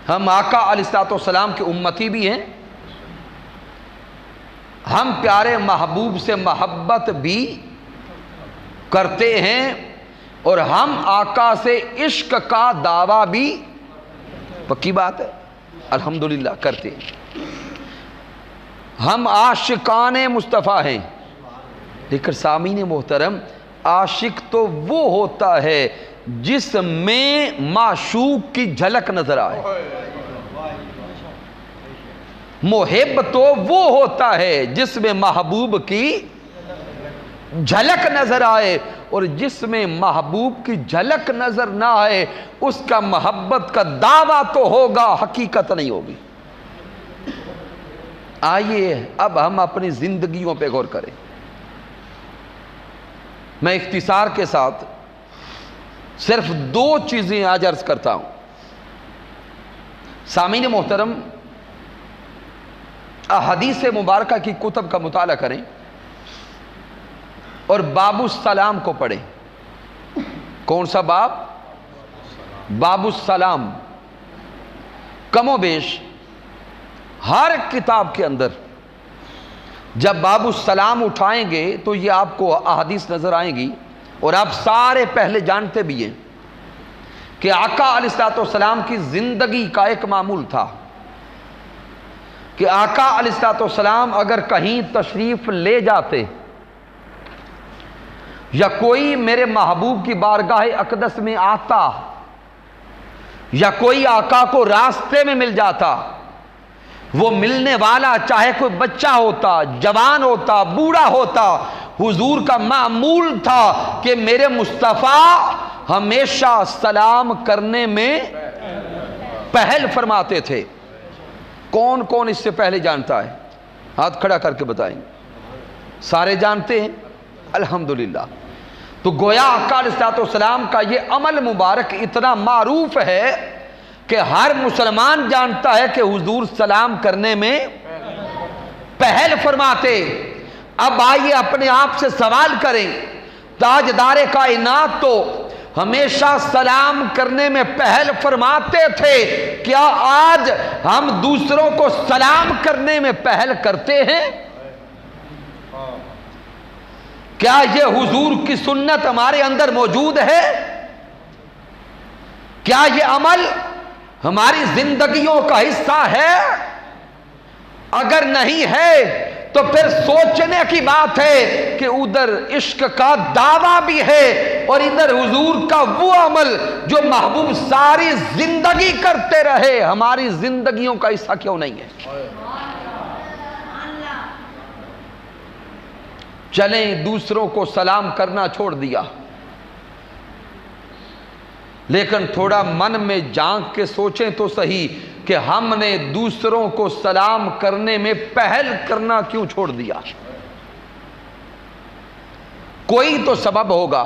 ہم آقا علیہ السلام کے امتی بھی ہیں، ہم پیارے محبوب سے محبت بھی کرتے ہیں، اور ہم آقا سے عشق کا دعویٰ بھی، پکی بات ہے، الحمدللہ کرتے ہیں۔ ہم عاشقان مصطفیٰ ہیں، لیکن سامعین محترم، عاشق تو وہ ہوتا ہے جس میں معشوق کی جھلک نظر آئے، محب تو وہ ہوتا ہے جس میں محبوب کی جھلک نظر آئے، اور جس میں محبوب کی جھلک نظر نہ آئے اس کا محبت کا دعویٰ تو ہوگا، حقیقت نہیں ہوگی۔ آئیے اب ہم اپنی زندگیوں پہ غور کریں۔ میں اختصار کے ساتھ صرف 2 چیزیں آج عرض کرتا ہوں۔ سامعین محترم، احادیث مبارکہ کی کتب کا مطالعہ کریں اور باب السلام کو پڑھیں۔ کون سا باب؟ باب السلام۔ کم و بیش ہر کتاب کے اندر جب باب السلام اٹھائیں گے تو یہ آپ کو احادیث نظر آئیں گی، اور آپ سارے پہلے جانتے بھی ہیں کہ آقا علیہ السلام کی زندگی کا ایک معمول تھا کہ آقا علیہ السلام اگر کہیں تشریف لے جاتے یا کوئی میرے محبوب کی بارگاہ اقدس میں آتا یا کوئی آقا کو راستے میں مل جاتا، وہ ملنے والا چاہے کوئی بچہ ہوتا، جوان ہوتا، بوڑھا ہوتا، حضور کا معمول تھا کہ میرے مصطفیٰ ہمیشہ سلام کرنے میں پہل فرماتے تھے۔ کون کون اس سے پہلے جانتا ہے؟ ہاتھ کھڑا کر کے بتائیں۔ سارے جانتے ہیں؟ الحمدللہ۔ تو گویا آقا علیہ السلام کا یہ عمل مبارک اتنا معروف ہے کہ ہر مسلمان جانتا ہے کہ حضور سلام کرنے میں پہل فرماتے۔ اب آئیے اپنے آپ سے سوال کریں، تاجدار کائنات تو ہمیشہ سلام کرنے میں پہل فرماتے تھے، کیا آج ہم دوسروں کو سلام کرنے میں پہل کرتے ہیں؟ کیا یہ حضور کی سنت ہمارے اندر موجود ہے؟ کیا یہ عمل ہماری زندگیوں کا حصہ ہے؟ اگر نہیں ہے تو پھر سوچنے کی بات ہے کہ ادھر عشق کا دعویٰ بھی ہے اور ادھر حضور کا وہ عمل جو محبوب ساری زندگی کرتے رہے ہماری زندگیوں کا حصہ کیوں نہیں ہے؟ چلیں دوسروں کو سلام کرنا چھوڑ دیا، لیکن تھوڑا من میں جھانک کے سوچیں تو صحیح کہ ہم نے دوسروں کو سلام کرنے میں پہل کرنا کیوں چھوڑ دیا؟ کوئی تو سبب ہوگا،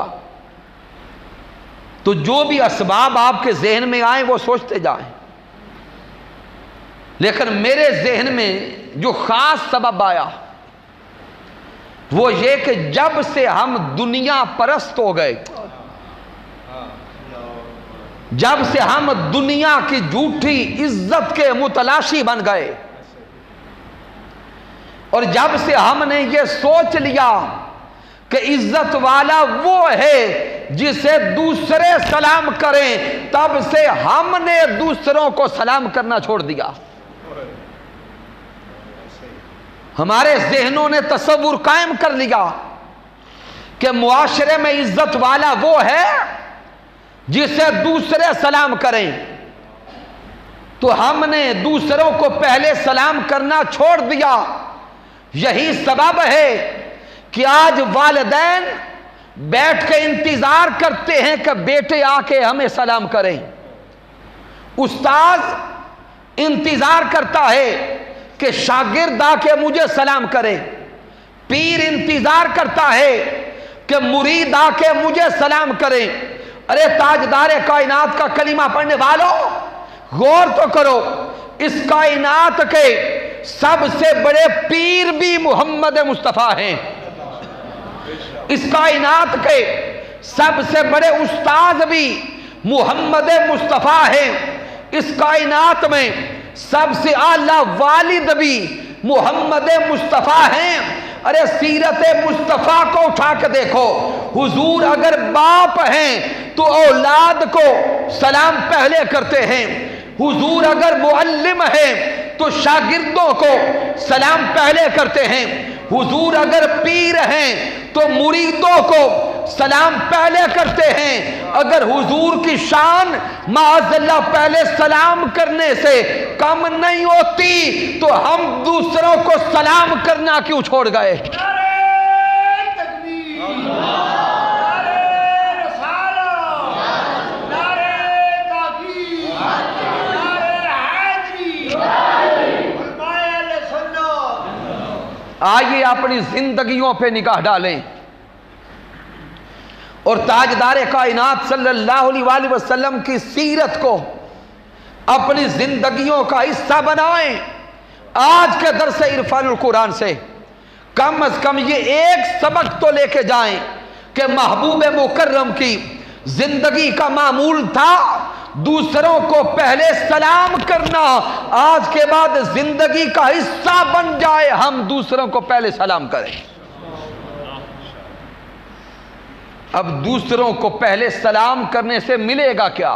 تو جو بھی اسباب آپ کے ذہن میں آئیں وہ سوچتے جائیں، لیکن میرے ذہن میں جو خاص سبب آیا وہ یہ کہ جب سے ہم دنیا پرست ہو گئے، جب سے ہم دنیا کی جھوٹی عزت کے متلاشی بن گئے، اور جب سے ہم نے یہ سوچ لیا کہ عزت والا وہ ہے جسے دوسرے سلام کریں، تب سے ہم نے دوسروں کو سلام کرنا چھوڑ دیا۔ ہمارے ذہنوں نے تصور قائم کر لیا کہ معاشرے میں عزت والا وہ ہے جسے دوسرے سلام کریں، تو ہم نے دوسروں کو پہلے سلام کرنا چھوڑ دیا۔ یہی سبب ہے کہ آج والدین بیٹھ کے انتظار کرتے ہیں کہ بیٹے آ کے ہمیں سلام کریں، استاذ انتظار کرتا ہے کہ شاگرد آ کے مجھے سلام کرے، پیر انتظار کرتا ہے کہ مرید آ کے مجھے سلام کرے۔ ارے تاجدار کائنات کا کلمہ پڑھنے والوں، غور تو کرو، اس کائنات کے سب سے بڑے پیر بھی محمد مصطفیٰ ہیں، اس کائنات کے سب سے بڑے استاد بھی محمد مصطفیٰ ہیں، اس کائنات میں سب سے اعلیٰ والد بھی محمد مصطفیٰ ہیں۔ ارے سیرت مصطفیٰ کو اٹھا کے دیکھو، حضور اگر باپ ہیں تو اولاد کو سلام پہلے کرتے ہیں، حضور اگر معلم ہیں تو شاگردوں کو سلام پہلے کرتے ہیں، حضور اگر پیر ہیں تو مریدوں کو سلام پہلے کرتے ہیں۔ اگر حضور کی شان معاذ اللہ پہلے سلام کرنے سے کم نہیں ہوتی تو ہم دوسروں کو سلام کرنا کیوں چھوڑ گئے؟ آئیے اپنی زندگیوں پہ نگاہ ڈالیں اور تاجدار کائنات صلی اللہ علیہ وآلہ وسلم کی سیرت کو اپنی زندگیوں کا حصہ بنائیں۔ آج کے درس عرفان القرآن سے کم از کم یہ ایک سبق تو لے کے جائیں کہ محبوب مکرم کی زندگی کا معمول تھا دوسروں کو پہلے سلام کرنا، آج کے بعد زندگی کا حصہ بن جائے ہم دوسروں کو پہلے سلام کریں۔ اب دوسروں کو پہلے سلام کرنے سے ملے گا کیا؟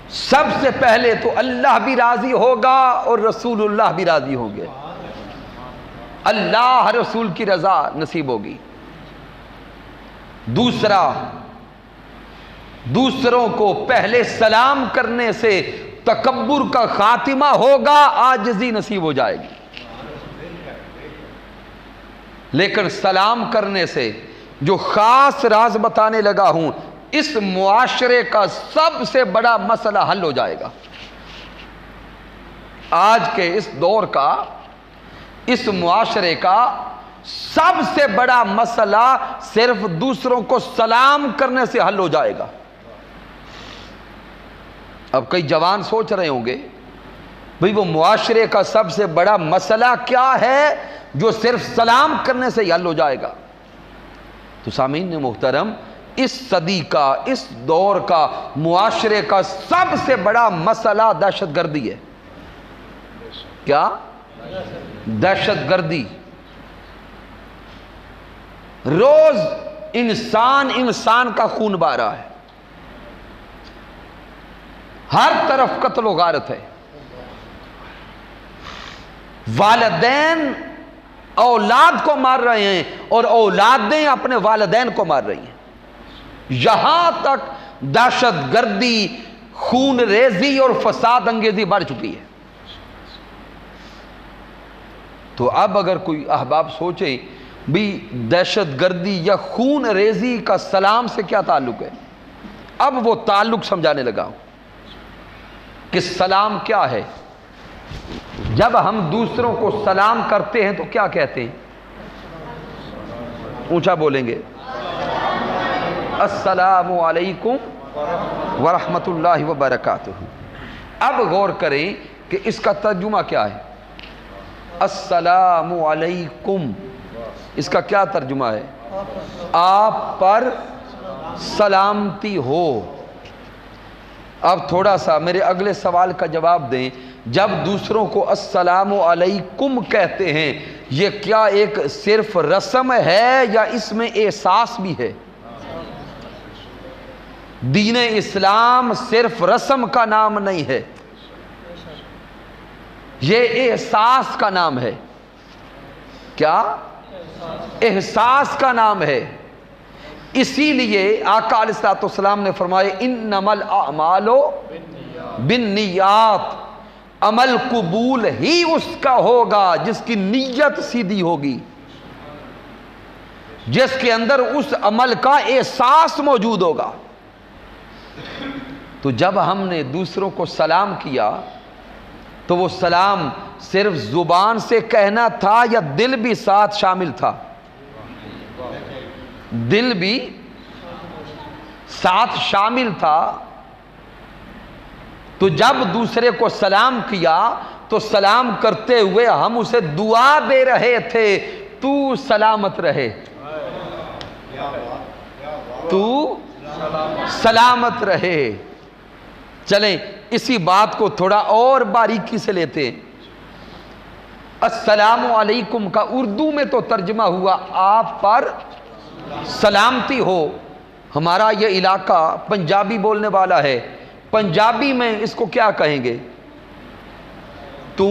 سب سے پہلے تو اللہ بھی راضی ہوگا اور رسول اللہ بھی راضی ہوں گے، اللہ رسول کی رضا نصیب ہوگی۔ دوسرا، دوسروں کو پہلے سلام کرنے سے تکبر کا خاتمہ ہوگا، عاجزی نصیب ہو جائے گی۔ لیکن سلام کرنے سے جو خاص راز بتانے لگا ہوں، اس معاشرے کا سب سے بڑا مسئلہ حل ہو جائے گا۔ آج کے اس دور کا، اس معاشرے کا سب سے بڑا مسئلہ صرف دوسروں کو سلام کرنے سے حل ہو جائے گا۔ اب کئی جوان سوچ رہے ہوں گے بھئی وہ معاشرے کا سب سے بڑا مسئلہ کیا ہے جو صرف سلام کرنے سے ہی حل ہو جائے گا؟ تو سامعین محترم، اس صدی کا، اس دور کا معاشرے کا سب سے بڑا مسئلہ دہشت گردی ہے۔ کیا؟ دہشت گردی۔ روز انسان کا خون بہہ رہا ہے، ہر طرف قتل و غارت ہے، والدین اولاد کو مار رہے ہیں اور اولادیں اپنے والدین کو مار رہی ہیں، یہاں تک دہشت گردی، خون ریزی اور فساد انگیزی بڑھ چکی ہے۔ تو اب اگر کوئی احباب سوچے بھی دہشت گردی یا خون ریزی کا سلام سے کیا تعلق ہے، اب وہ تعلق سمجھانے لگا ہوں کہ سلام کیا ہے۔ جب ہم دوسروں کو سلام کرتے ہیں تو کیا کہتے ہیں؟ اونچا بولیں گے، السلام علیکم ورحمۃ اللہ وبرکاتہ۔ اب غور کریں کہ اس کا ترجمہ کیا ہے۔ السلام علیکم، اس کا کیا ترجمہ ہے؟ آپ پر سلامتی ہو۔ اب تھوڑا سا میرے اگلے سوال کا جواب دیں، جب دوسروں کو السلام علیکم کہتے ہیں، یہ کیا ایک صرف رسم ہے یا اس میں احساس بھی ہے؟ دین اسلام صرف رسم کا نام نہیں ہے، یہ احساس کا نام ہے۔ کیا؟ احساس کا نام ہے۔ اسی لیے آقا علیہ الصلوۃ والسلام نے فرمایا انما الاعمال بالنیات، عمل قبول ہی اس کا ہوگا جس کی نیت سیدھی ہوگی، جس کے اندر اس عمل کا احساس موجود ہوگا۔ تو جب ہم نے دوسروں کو سلام کیا تو وہ سلام صرف زبان سے کہنا تھا یا دل بھی ساتھ شامل تھا؟ دل بھی ساتھ شامل تھا۔ تو جب دوسرے کو سلام کیا تو سلام کرتے ہوئے ہم اسے دعا دے رہے تھے، تو سلامت رہے، تو سلامت رہے۔ چلیں اسی بات کو تھوڑا اور باریکی سے لیتے ہیں۔ السلام علیکم کا اردو میں تو ترجمہ ہوا آپ پر سلامتی ہو۔ ہمارا یہ علاقہ پنجابی بولنے والا ہے، پنجابی میں اس کو کیا کہیں گے؟ تو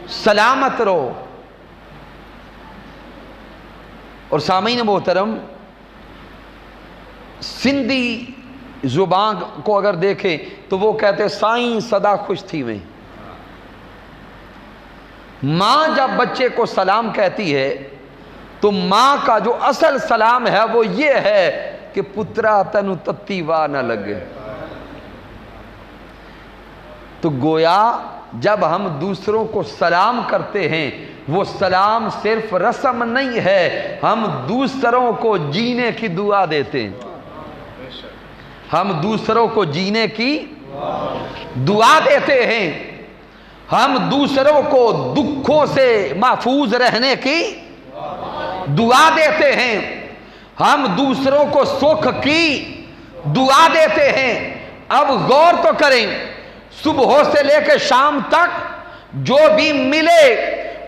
سلامت رہو۔ اور سامعین محترم، سندھی زبان کو اگر دیکھیں تو وہ کہتے سائیں صدا خوش تھی میں۔ ماں جب بچے کو سلام کہتی ہے تو ماں کا جو اصل سلام ہے وہ یہ ہے کہ پترا تینو تتی واہ نہ لگے۔ تو گویا جب ہم دوسروں کو سلام کرتے ہیں وہ سلام صرف رسم نہیں ہے، ہم دوسروں کو جینے کی دعا دیتے ہیں۔ ہم دوسروں کو جینے کی دعا دیتے ہیں، ہم دوسروں کو دکھوں سے محفوظ رہنے کی دعا دیتے ہیں، ہم دوسروں کو سکھ کی دعا دیتے ہیں۔ اب غور تو کریں، صبح سے لے کے شام تک جو بھی ملے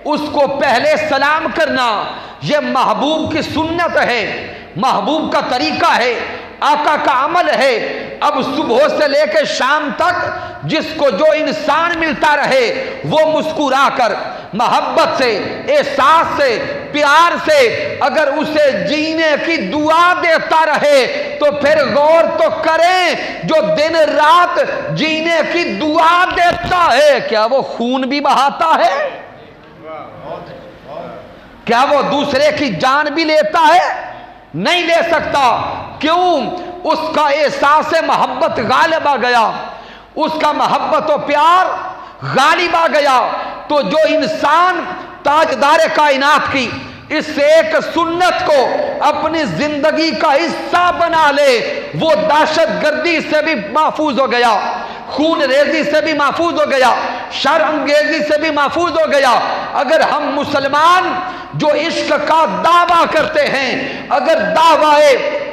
اس کو پہلے سلام کرنا، یہ محبوب کی سنت ہے، محبوب کا طریقہ ہے، آقا کا عمل ہے۔ اب صبح سے لے کے شام تک جس کو جو انسان ملتا رہے وہ مسکرا کر، محبت سے، احساس سے، پیار سے اگر اسے جینے کی دعا دیتا رہے تو پھر غور تو کریں، جو دن رات جینے کی دعا دیتا ہے کیا وہ خون بھی بہاتا ہے؟ کیا وہ دوسرے کی جان بھی لیتا ہے؟ نہیں لے سکتا۔ کیوں؟ اس کا احساس محبت غالب آ گیا، اس کا محبت و پیار غالب آ گیا۔ تو جو انسان تاجدار کائنات کی اس ایک سنت کو اپنی زندگی کا حصہ بنا لے وہ دہشت گردی سے بھی محفوظ ہو گیا، خون ریزی سے بھی محفوظ ہو گیا، شر انگیزی سے بھی محفوظ ہو گیا۔ اگر ہم مسلمان جو عشق کا دعویٰ کرتے ہیں، اگر دعویٰ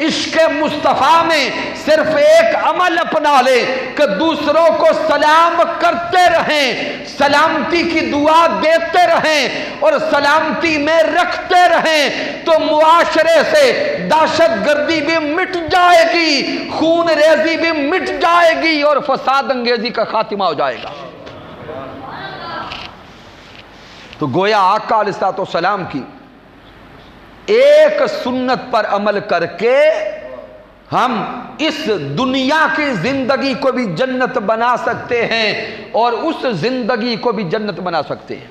عشق مصطفیٰ میں صرف ایک عمل اپنا لے کہ دوسروں کو سلام کرتے رہیں، سلامتی کی دعا دیتے رہیں اور سلامتی میں رکھتے رہیں، تو معاشرے سے دہشت گردی بھی مٹ جائے گی، خون ریزی بھی مٹ جائے گی اور فساد انگیزی کا خاتمہ ہو جائے گا۔ تو گویا آقا علیہ السلام کی ایک سنت پر عمل کر کے ہم اس دنیا کی زندگی کو بھی جنت بنا سکتے ہیں اور اس زندگی کو بھی جنت بنا سکتے ہیں۔